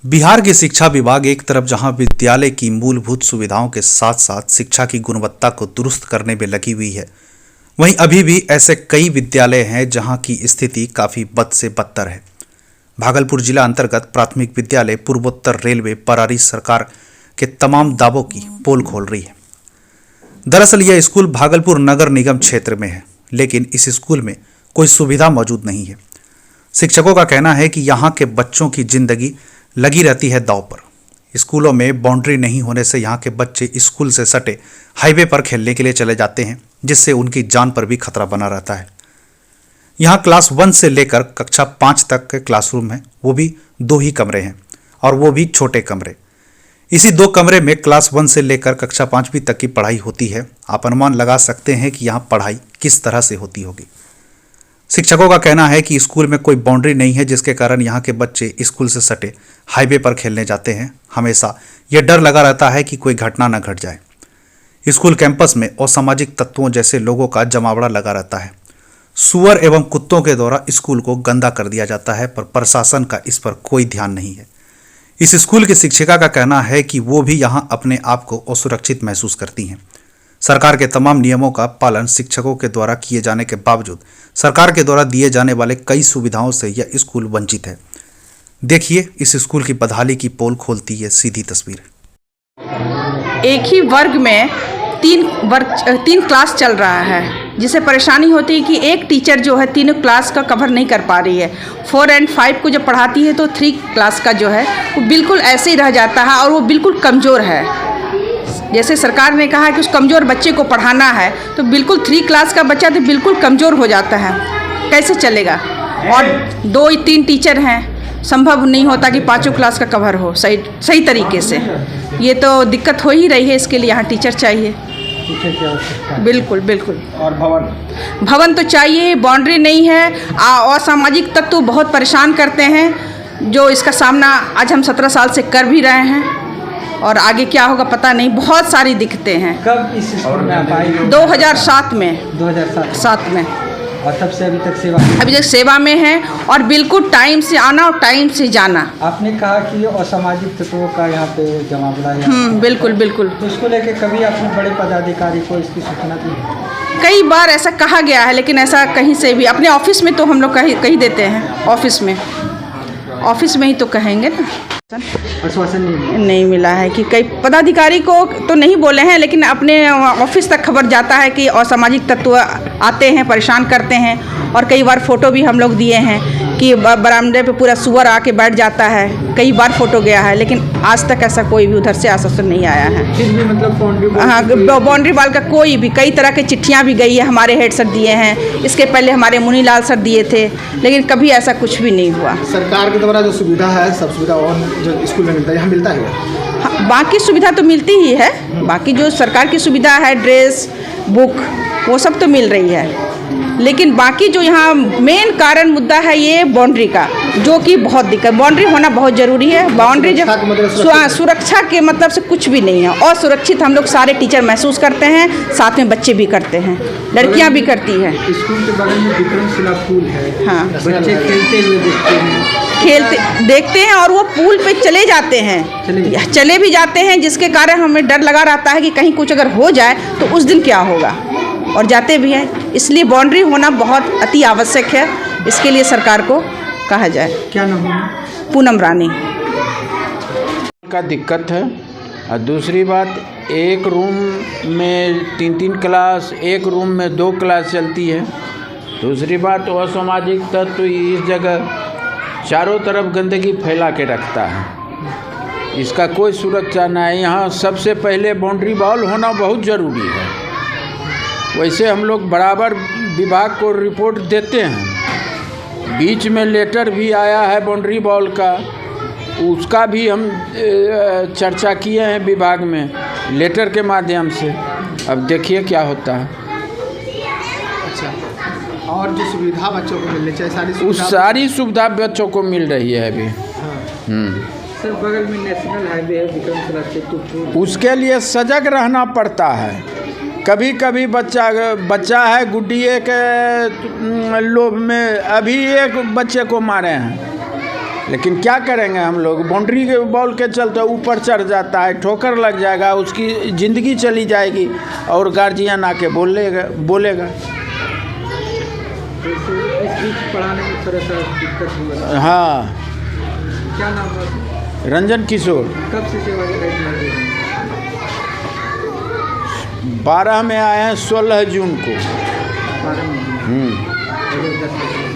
बिहार के शिक्षा विभाग एक तरफ जहां विद्यालय की मूलभूत सुविधाओं के साथ साथ शिक्षा की गुणवत्ता को दुरुस्त करने में लगी हुई है, वहीं अभी भी ऐसे कई विद्यालय हैं जहां की स्थिति काफ़ी बद से बदतर है। भागलपुर जिला अंतर्गत प्राथमिक विद्यालय पूर्वोत्तर रेलवे परारी सरकार के तमाम दावों की पोल खोल रही है। दरअसल यह स्कूल भागलपुर नगर निगम क्षेत्र में है, लेकिन इस स्कूल में कोई सुविधा मौजूद नहीं है। शिक्षकों का कहना है कि यहाँ के बच्चों की जिंदगी लगी रहती है दांव पर। स्कूलों में बाउंड्री नहीं होने से यहाँ के बच्चे स्कूल से सटे हाईवे पर खेलने के लिए चले जाते हैं, जिससे उनकी जान पर भी खतरा बना रहता है। यहाँ क्लास 1 से लेकर कक्षा 5 तक के क्लासरूम हैं, वो भी 2 ही कमरे हैं और वो भी छोटे कमरे। इसी 2 कमरे में क्लास 1 से लेकर कक्षा 5वीं तक की पढ़ाई होती है। आप अनुमान लगा सकते हैं कि यहाँ पढ़ाई किस तरह से होती होगी। शिक्षकों का कहना है कि स्कूल में कोई बाउंड्री नहीं है, जिसके कारण यहाँ के बच्चे स्कूल से सटे हाईवे पर खेलने जाते हैं। हमेशा यह डर लगा रहता है कि कोई घटना न घट जाए। स्कूल कैंपस में असामाजिक तत्वों जैसे लोगों का जमावड़ा लगा रहता है। सुअर एवं कुत्तों के द्वारा स्कूल को गंदा कर दिया जाता है, पर प्रशासन का इस पर कोई ध्यान नहीं है। इस स्कूल की शिक्षिका का कहना है कि वो भी यहाँ अपने आप को असुरक्षित महसूस करती हैं। सरकार के तमाम नियमों का पालन शिक्षकों के द्वारा किए जाने के बावजूद सरकार के द्वारा दिए जाने वाले कई सुविधाओं से यह स्कूल वंचित है। देखिए इस स्कूल की बदहाली की पोल खोलती है सीधी तस्वीर। एक ही वर्ग में तीन क्लास चल रहा है, जिससे परेशानी होती है कि एक टीचर जो है 3 क्लास का कवर नहीं कर पा रही है। 4 और 5 को जब पढ़ाती है तो 3 क्लास का जो है वो बिल्कुल ऐसे ही रह जाता है और वो बिल्कुल कमज़ोर है। जैसे सरकार ने कहा है कि उस कमज़ोर बच्चे को पढ़ाना है, तो बिल्कुल 3 क्लास का बच्चा तो बिल्कुल कमज़ोर हो जाता है, कैसे चलेगा। और 2-3 टीचर हैं, संभव नहीं होता कि 5 क्लास का कवर हो सही तरीके से। ये तो दिक्कत हो ही रही है, इसके लिए यहाँ टीचर चाहिए। बिल्कुल बिल्कुल। और भवन तो चाहिए, बाउंड्री नहीं है। असामाजिक तत्व बहुत परेशान करते हैं, जो इसका सामना आज हम 17 साल से कर भी रहे हैं और आगे क्या होगा पता नहीं। बहुत सारी दिक्कतें हैं। कब इस स्कूल में आप आई? 2007 में। 2007 में। और तब से अभी तक सेवा में है और बिल्कुल टाइम से आना और टाइम से जाना। आपने कहा कि असामाजिक तत्वों का यहाँ पे जमावड़ा है। बिल्कुल बिल्कुल। तो इसको लेके कभी आपने बड़े पदाधिकारी को इसकी सूचना दी? कई बार ऐसा कहा गया है, लेकिन ऐसा कहीं से भी अपने ऑफिस में तो हम लोग कही देते हैं। ऑफिस में ही तो कहेंगे ना। आश्वासन नहीं मिला है कि कई पदाधिकारी को तो नहीं बोले हैं, लेकिन अपने ऑफिस तक खबर जाता है कि असामाजिक तत्व आते हैं, परेशान करते हैं। और कई बार फ़ोटो भी हम लोग दिए हैं कि बरामदे पे पूरा सुअर आके बैठ जाता है। कई बार फ़ोटो गया है, लेकिन आज तक ऐसा कोई भी उधर से आश्वासन नहीं आया है। फिर भी मतलब बाउंड्री वाल का कोई भी, कई तरह की चिट्ठियाँ भी गई है, हमारे हेड सर दिए हैं, इसके पहले हमारे मुनीलाल सर दिए थे, लेकिन कभी ऐसा कुछ भी नहीं हुआ। सरकार के द्वारा जो सुविधा है, सब सुविधा और जो स्कूल में मिलता है, यहाँ मिलता है। हाँ, बाकी सुविधा तो मिलती ही है। बाकी जो सरकार की सुविधा है, ड्रेस, बुक, वो सब तो मिल रही है। लेकिन बाकी जो यहाँ मेन कारण मुद्दा है ये बाउंड्री का, जो कि बहुत दिक्कत। बाउंड्री होना बहुत ज़रूरी है। बाउंड्री जब सुरक्षा के मतलब से कुछ भी नहीं है। असुरक्षित हम लोग सारे टीचर महसूस करते हैं, साथ में बच्चे भी करते हैं, लड़कियाँ भी करती हैं। स्कूल के बगल में विक्रमशिला पुल है। हाँ, बच्चे खेलते हुए देखते हैं और वो पुल पे चले जाते हैं, चले भी जाते हैं, जिसके कारण हमें डर लगा रहता है कि कहीं कुछ अगर हो जाए तो उस दिन क्या होगा, और जाते भी हैं। इसलिए बाउंड्री होना बहुत अति आवश्यक है। इसके लिए सरकार को कहा जाए। क्या नाम है? पूनम रानी का दिक्कत है। और दूसरी बात, एक रूम में 3 क्लास, एक रूम में 2 क्लास चलती है। दूसरी बात, असामाजिक तत्व इस जगह चारों तरफ गंदगी फैला के रखता है। इसका कोई सुरक्षा नहीं है। यहाँ सबसे पहले बाउंड्री वॉल होना बहुत ज़रूरी है। वैसे हम लोग बराबर विभाग को रिपोर्ट देते हैं। बीच में लेटर भी आया है बाउंड्री वॉल का, उसका भी हम चर्चा किए हैं विभाग में लेटर के माध्यम से। अब देखिए क्या होता है। अच्छा, और जो सुविधा बच्चों को मिलनी चाहिए, सारी सुविधा बच्चों को मिल रही है अभी। सर, बगल में नेशनल हाईवे है विक्रमशिला से, उसके लिए सजग रहना पड़ता है। कभी कभी बच्चा है गुड्डिए के लोभ में अभी एक बच्चे को मारे हैं। लेकिन क्या करेंगे हम लोग, बाउंड्री के बॉल के चलते ऊपर चढ़ जाता है, ठोकर लग जाएगा, उसकी ज़िंदगी चली जाएगी और गार्जियन आके बोलेगा। तो इस बीच पढ़ाने में थोड़ा सा दिक्कत हुआ। हाँ। क्या नाम है? रंजन किशोर। कब से सेवा कर रहे हैं? 12 में आए हैं, 16 जून को। 12 में। 10 बजे।